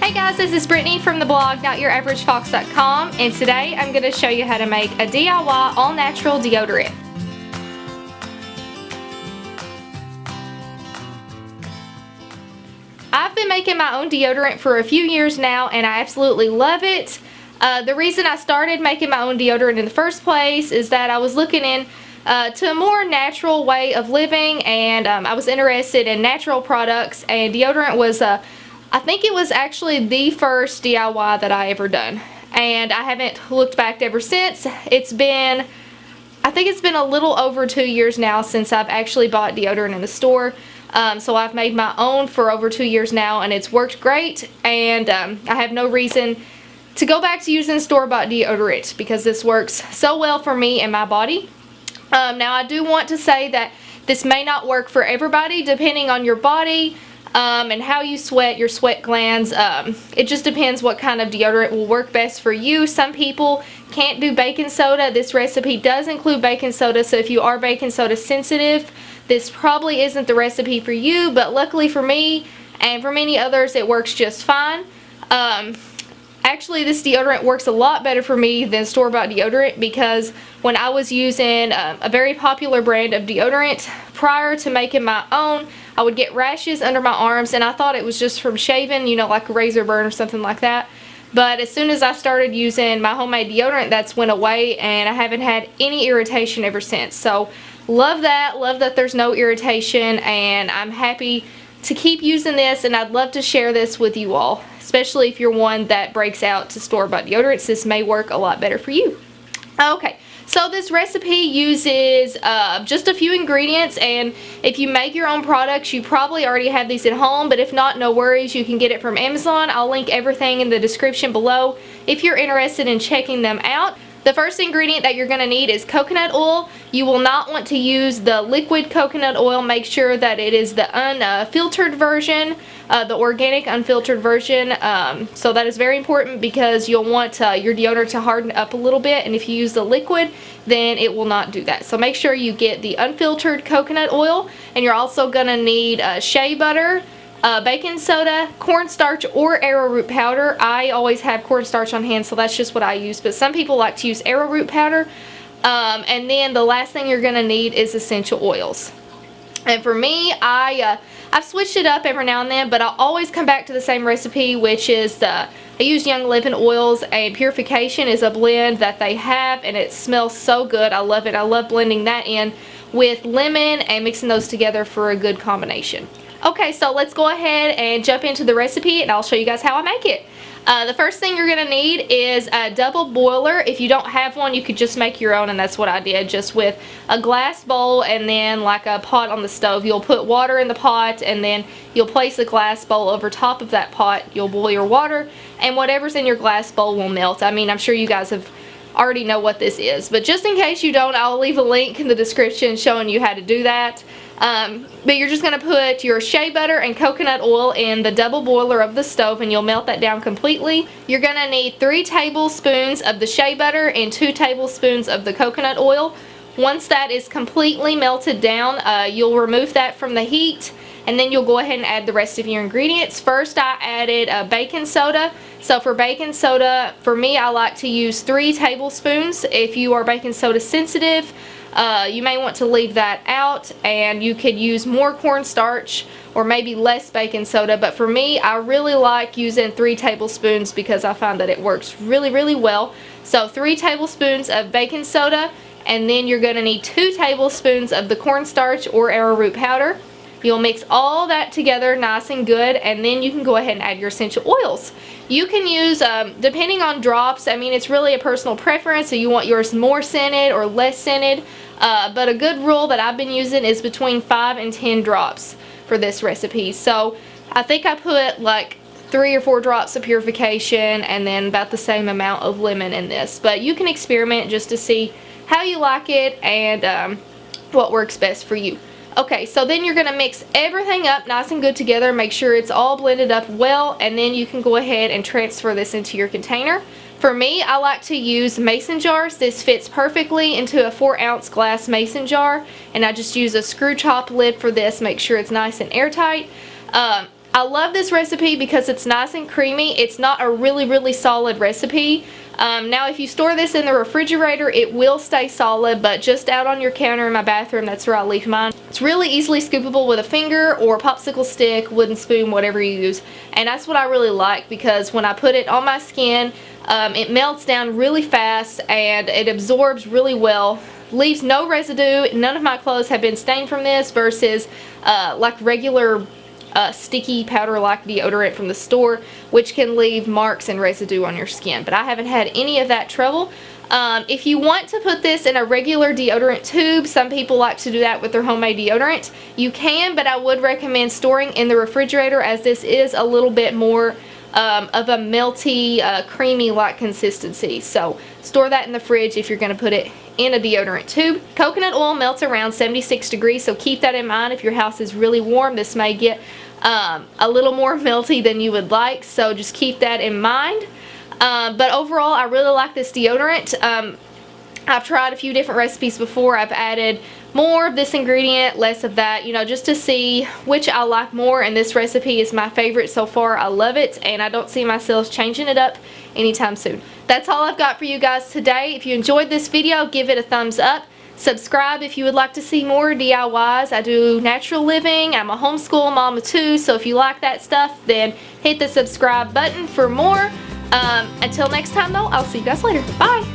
Hey guys, this is Brittany from the blog NotYourAverageFox.com, and today I'm going to show you how to make a DIY all natural deodorant. I've been making my own deodorant for a few years now and I absolutely love it. The reason I started making my own deodorant in the first place is that I was looking to a more natural way of living, and I was interested in natural products, and deodorant was I think it was actually the first DIY that I ever done, and I haven't looked back ever since. I think it's been a little over 2 years now since I've actually bought deodorant in the store. So I've made my own for over 2 years now, and it's worked great, and I have no reason to go back to using store-bought deodorant because this works so well for me and my body. Now I do want to say that this may not work for everybody depending on your body and how you sweat, your sweat glands. It just depends what kind of deodorant will work best for you. Some people can't do baking soda. This recipe does include baking soda, so if you are baking soda sensitive, this probably isn't the recipe for you, but luckily for me and for many others it works just fine. Actually, this deodorant works a lot better for me than store-bought deodorant because when I was using a very popular brand of deodorant prior to making my own, I would get rashes under my arms, and I thought it was just from shaving, you know, like a razor burn or something like that. But as soon as I started using my homemade deodorant, that's went away, and I haven't had any irritation ever since. So love that there's no irritation, and I'm happy to keep using this, and I'd love to share this with you all, especially if you're one that breaks out to store-bought deodorants. This may work a lot better for you. Okay, so this recipe uses just a few ingredients, and if you make your own products, you probably already have these at home, but if not, no worries, you can get it from Amazon. I'll link everything in the description below if you're interested in checking them out. The first ingredient that you're going to need is coconut oil. You will not want to use the liquid coconut oil. Make sure that it is the unfiltered version, the organic unfiltered version. So that is very important because you'll want your deodorant to harden up a little bit, and if you use the liquid, then it will not do that. So make sure you get the unfiltered coconut oil, and you're also going to need shea butter, baking soda, cornstarch, or arrowroot powder. I always have cornstarch on hand, so that's just what I use, but some people like to use arrowroot powder. And then the last thing you're going to need is essential oils. And for me, I've switched it up every now and then, but I always come back to the same recipe, which is I use Young Living oils, and Purification is a blend that they have, and it smells so good. I love it. I love blending that in with lemon and mixing those together for a good combination. Okay, so let's go ahead and jump into the recipe, and I'll show you guys how I make it. The first thing you're going to need is a double boiler. If you don't have one, you could just make your own, and that's what I did, just with a glass bowl and then like a pot on the stove. You'll put water in the pot, and then you'll place a glass bowl over top of that pot. You'll boil your water, and whatever's in your glass bowl will melt. I mean, I'm sure you guys have already know what this is, but just in case you don't, I'll leave a link in the description showing you how to do that. But you're just going to put your shea butter and coconut oil in the double boiler of the stove, and you'll melt that down completely. You're going to need 3 tablespoons of the shea butter and 2 tablespoons of the coconut oil. Once that is completely melted down, you'll remove that from the heat, and then you'll go ahead and add the rest of your ingredients. First, I added baking soda. So for baking soda, for me, I like to use 3 tablespoons. If you are baking soda sensitive, you may want to leave that out, and you could use more cornstarch or maybe less baking soda, but for me, I really like using 3 tablespoons because I find that it works really, really well. So 3 tablespoons of baking soda, and then you're going to need 2 tablespoons of the cornstarch or arrowroot powder. You'll mix all that together nice and good, and then you can go ahead and add your essential oils. You can use, depending on drops, I mean, it's really a personal preference, so you want yours more scented or less scented, but a good rule that I've been using is between 5 and 10 drops for this recipe. So I think I put like 3 or 4 drops of Purification and then about the same amount of lemon in this, but you can experiment just to see how you like it and what works best for you. Okay, so then you're going to mix everything up nice and good together. Make sure it's all blended up well, and then you can go ahead and transfer this into your container. For me, I like to use mason jars. This fits perfectly into a 4-ounce glass mason jar, and I just use a screw top lid for this. Make sure it's nice and airtight. I love this recipe because it's nice and creamy. It's not a really solid recipe. Now if you store this in the refrigerator, it will stay solid, but just out on your counter in my bathroom, that's where I leave mine. It's really easily scoopable with a finger or a popsicle stick, wooden spoon, whatever you use. And that's what I really like, because when I put it on my skin, it melts down really fast and it absorbs really well. Leaves no residue. None of my clothes have been stained from this versus like regular sticky powder like deodorant from the store, which can leave marks and residue on your skin. But I haven't had any of that trouble. If you want to put this in a regular deodorant tube, some people like to do that with their homemade deodorant, you can, but I would recommend storing in the refrigerator, as this is a little bit more of a melty, creamy like consistency. So store that in the fridge if you're going to put it in a deodorant tube. Coconut oil melts around 76 degrees, so keep that in mind. If your house is really warm, this may get a little more melty than you would like, so just keep that in mind. But overall, I really like this deodorant. I've tried a few different recipes before. I've added more of this ingredient, less of that, you know, just to see which I like more, and this recipe is my favorite so far. I love it, and I don't see myself changing it up anytime soon. That's all I've got for you guys today. If you enjoyed this video, give it a thumbs up. Subscribe if you would like to see more DIYs. I do natural living. I'm a homeschool mama too, so if you like that stuff, then hit the subscribe button for more. Until next time though, I'll see you guys later. Bye!